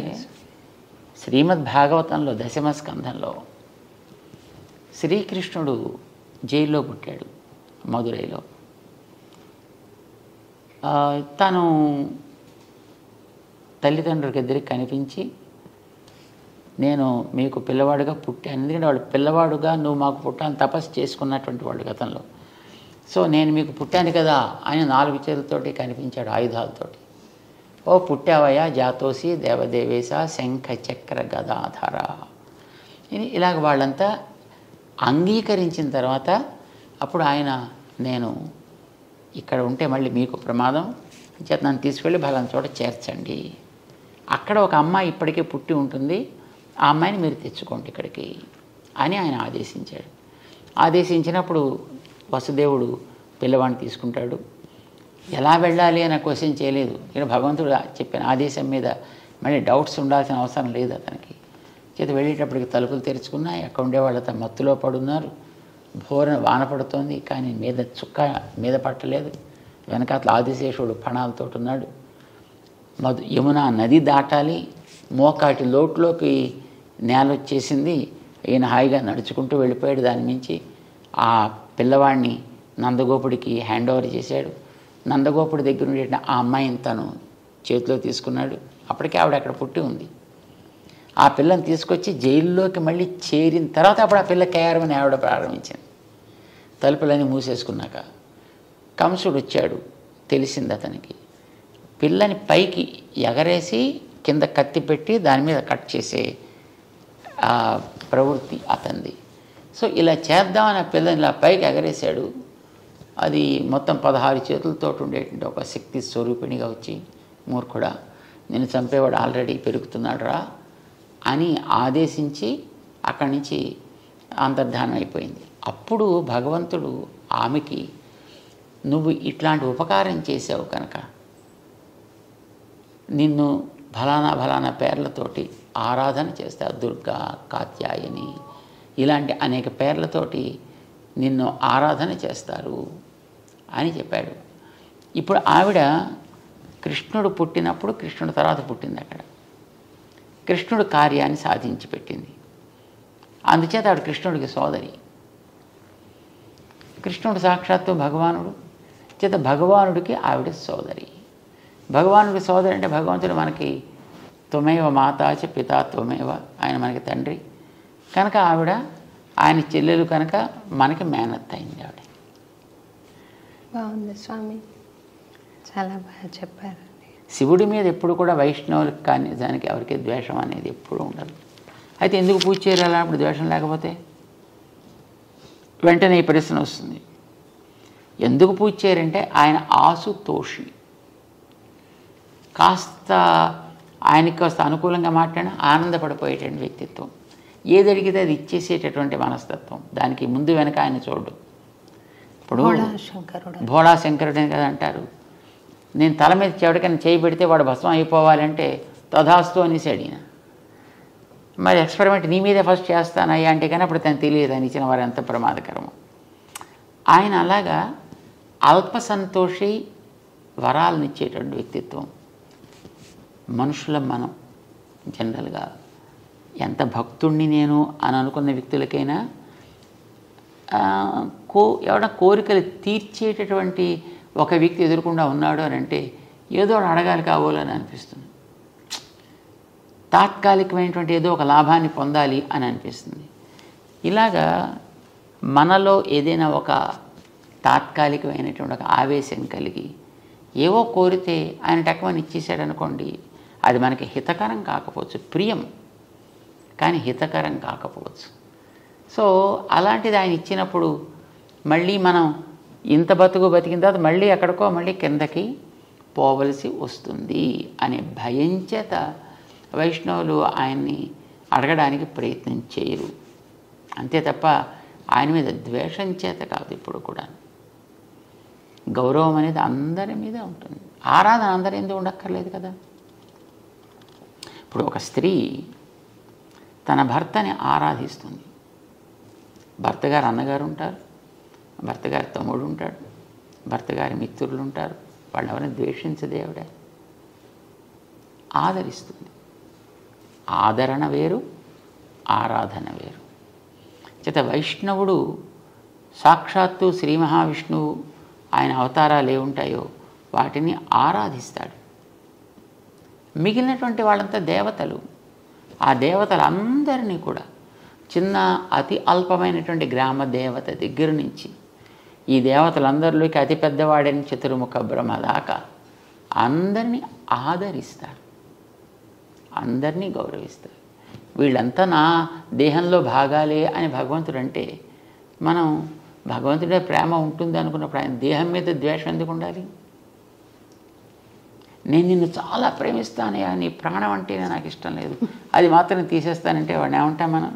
శ్రీమద్ భాగవతంలో దశమ స్కంధంలో శ్రీకృష్ణుడు జైల్లో పుట్టాడు మధురైలో. తను తల్లిదండ్రులకి ఇద్దరికి కనిపించి నేను మీకు పిల్లవాడుగా పుట్టాను, ఎందుకంటే వాళ్ళు పిల్లవాడుగా నువ్వు మాకు పుట్టాను తపస్సు చేసుకున్నటువంటి వాళ్ళు గతంలో. సో నేను మీకు పుట్టాను కదా ఆయన 4 చేతులతోటి కనిపించాడు ఆయుధాలతోటి. ఓ పుట్టావయ్యా జాతోసి దేవదేవేశ శంఖ చక్ర గదాధర ఇలాగ వాళ్ళంతా అంగీకరించిన తర్వాత అప్పుడు ఆయన నేను ఇక్కడ ఉంటే మళ్ళీ మీకు ప్రమాదం చేత నన్ను తీసుకెళ్ళి బలం చోట చేర్చండి, అక్కడ ఒక అమ్మాయి ఇప్పటికే పుట్టి ఉంటుంది, ఆ అమ్మాయిని మీరు తెచ్చుకోండి ఇక్కడికి అని ఆయన ఆదేశించాడు. ఆదేశించినప్పుడు వసుదేవుడు పిల్లవాడిని తీసుకుంటాడు. ఎలా వెళ్ళాలి అనే క్వశ్చన్ చేయలేదు, ఇక్కడ భగవంతుడు చెప్పిన ఆదేశం మీద మళ్ళీ డౌట్స్ ఉండాల్సిన అవసరం లేదు అతనికి. చేత వెళ్ళేటప్పటికి తలుపులు తెరుచుకున్నాయి, అక్కడ ఉండేవాళ్ళతో మత్తులో పడున్నారు, భోరన వాన పడుతోంది కానీ మీద చుక్క మీద పట్టలేదు. వెనకాతల ఆదిశేషుడు పణాలతో ఉన్నాడు. యమున నది దాటాలి, మోకాటి లోటులోకి నేల వచ్చేసింది. ఈయన హాయిగా నడుచుకుంటూ వెళ్ళిపోయాడు. దాని మించి ఆ పిల్లవాడిని నందగోపుడికి హ్యాండ్ ఓవర్ చేశాడు. నందగోపుడి దగ్గర ఉండే ఆ అమ్మాయిని తను చేతిలో తీసుకున్నాడు. అప్పటికే ఆవిడ అక్కడ పుట్టి ఉంది. ఆ పిల్లని తీసుకొచ్చి జైల్లోకి మళ్ళీ చేరిన తర్వాత అప్పుడు ఆ పిల్ల కేఆర్మని ఆవిడ ప్రారంభించింది. తలుపులన్నీ మూసేసుకున్నాక కంసుడు వచ్చాడు, తెలిసింది అతనికి. పిల్లని పైకి ఎగరేసి కింద కత్తి పెట్టి దాని మీద కట్ చేసే ప్రవృత్తి అతనిది. సో ఇలా చేద్దామని ఆ పిల్లని ఇలా పైకి ఎగరేశాడు. అది మొత్తం 16 చేతులతో ఉండేటువంటి ఒక శక్తి స్వరూపిణిగా వచ్చి, మూర్ఖుడా నిన్ను చంపేవాడు ఆల్రెడీ పెరుగుతున్నాడు రా అని ఆదేశించి అక్కడి నుంచి అంతర్ధానం అయిపోయింది. అప్పుడు భగవంతుడు ఆమెకి, నువ్వు ఇట్లాంటి ఉపకారం చేసావు కనుక నిన్ను ఫలానా పేర్లతోటి ఆరాధన చేస్తావు, దుర్గా, కాత్యాయని ఇలాంటి అనేక పేర్లతోటి నిన్ను ఆరాధన చేస్తారు అని చెప్పాడు. ఇప్పుడు ఆవిడ కృష్ణుడు పుట్టినప్పుడు కృష్ణుడు తర్వాత పుట్టింది. అక్కడ కృష్ణుడు కార్యాన్ని సాధించి పెట్టింది. అందుచేత ఆవిడ కృష్ణుడికి సోదరి. కృష్ణుడు సాక్షాత్తు భగవానుడు చేత భగవానుడికి ఆవిడ సోదరి. భగవానుడికి సోదరి అంటే భగవంతుడు మనకి త్వమేవ మాతాచ పితా త్వమేవ, ఆయన మనకి తండ్రి కనుక ఆవిడ ఆయన చెల్లెలు కనుక మనకి మేనత్త అయింది ఆవిడ. బాగుంది స్వామి, చాలా బాగా చెప్పారు. శివుడి మీద ఎప్పుడు కూడా వైష్ణవులకు కానీ దానికి ఎవరికి ద్వేషం అనేది ఎప్పుడూ ఉండదు. అయితే ఎందుకు పూజ చేయాలి అప్పుడు ద్వేషం లేకపోతే? వెంటనే ఈ ప్రశ్న వస్తుంది, ఎందుకు పూజ చేయరంటే ఆయన ఆసుతోషి, కాస్త ఆయనకి కాస్త అనుకూలంగా మాట్లాడినా ఆనందపడిపోయేటువంటి వ్యక్తిత్వం, ఏది అడిగితే అది ఇచ్చేసేటటువంటి మనస్తత్వం, దానికి ముందు వెనక ఆయన చూడు. ఇప్పుడు భోళా శంకరుడు అని కదా అంటారు. నేను తల మీద చెవిటికైనా చేయి పెడితే వాడు భస్మం అయిపోవాలంటే తథాస్తు అనేసి అడిగిన. మరి ఎక్స్పెరిమెంట్ నీ మీదే ఫస్ట్ చేస్తానయ్యా అంటే కానీ అప్పుడు తను తెలియదు అని ఇచ్చిన వారు ఎంత ప్రమాదకరము. ఆయన అలాగా అల్ప సంతోషి, వరాలను ఇచ్చేటువంటి వ్యక్తిత్వం. మనుషుల మనం జనరల్గా ఎంత భక్తుణ్ణి నేను అని అనుకున్న వ్యక్తులకైనా ఎవడ కోరికలు తీర్చేటటువంటి ఒక వ్యక్తి ఎదురకుండా ఉన్నాడు అని అంటే ఏదో అడగాలి కాబోలని అనిపిస్తుంది. తాత్కాలికమైనటువంటి ఏదో ఒక లాభాన్ని పొందాలి అని అనిపిస్తుంది. ఇలాగా మనలో ఏదైనా ఒక తాత్కాలికమైనటువంటి ఒక ఆవేశం కలిగి ఏవో కోరితే ఆయన టక్కుమని ఇచ్చేసాడు అనుకోండి, అది మనకి హితకరం కాకపోవచ్చు, ప్రియం కానీ హితకరం కాకపోవచ్చు. సో అలాంటిది ఆయన ఇచ్చినప్పుడు మళ్ళీ మనం ఇంత బతికిన తర్వాత మళ్ళీ ఎక్కడికో మళ్ళీ కిందకి పోవలసి వస్తుంది అనే భయం చేత వైష్ణవులు ఆయన్ని అడగడానికి ప్రయత్నం చేయరు. అంతే తప్ప ఆయన మీద ద్వేషం చేత కాదు. ఇప్పుడు కూడా గౌరవం అనేది అందరి మీద ఉంటుంది. ఆరాధన అందరి ఎందుకు ఉండక్కర్లేదు కదా. ఇప్పుడు ఒక స్త్రీ తన భర్తని ఆరాధిస్తుంది. భర్త గారు అన్నగారు ఉంటారు, భర్త గారి తమ్ముడు ఉంటాడు, భర్త గారి మిత్రులు ఉంటారు, వాళ్ళు ఎవరైనా ద్వేషించదే ఆవిడ ఆదరిస్తుంది. ఆదరణ వేరు, ఆరాధన వేరు. చేత వైష్ణవుడు సాక్షాత్తు శ్రీ మహావిష్ణువు ఆయన అవతారాలు ఏముంటాయో వాటిని ఆరాధిస్తాడు. మిగిలినటువంటి వాళ్ళంతా దేవతలు. ఆ దేవతలందరినీ కూడా చిన్న అతి అల్పమైనటువంటి గ్రామ దేవత దగ్గర నుంచి ఈ దేవతలందరిలోకి అతి పెద్దవాడని చతుర్ముఖ బ్రహ్మ దాకా అందరినీ ఆదరిస్తారు, అందరినీ గౌరవిస్తారు. వీళ్ళంతా నా దేహంలో భాగాలే అని భగవంతుడు అంటే మనం భగవంతుడే ప్రేమ ఉంటుంది అనుకున్నప్పుడు ఆయన దేహం మీద ద్వేషం ఎందుకు ఉండాలి? నేను నిన్ను చాలా ప్రేమిస్తానయ్యా, నీ ప్రాణం అంటేనే నాకు ఇష్టం లేదు, అది మాత్రం తీసేస్తానంటే వాడిని ఏమంటాం మనం?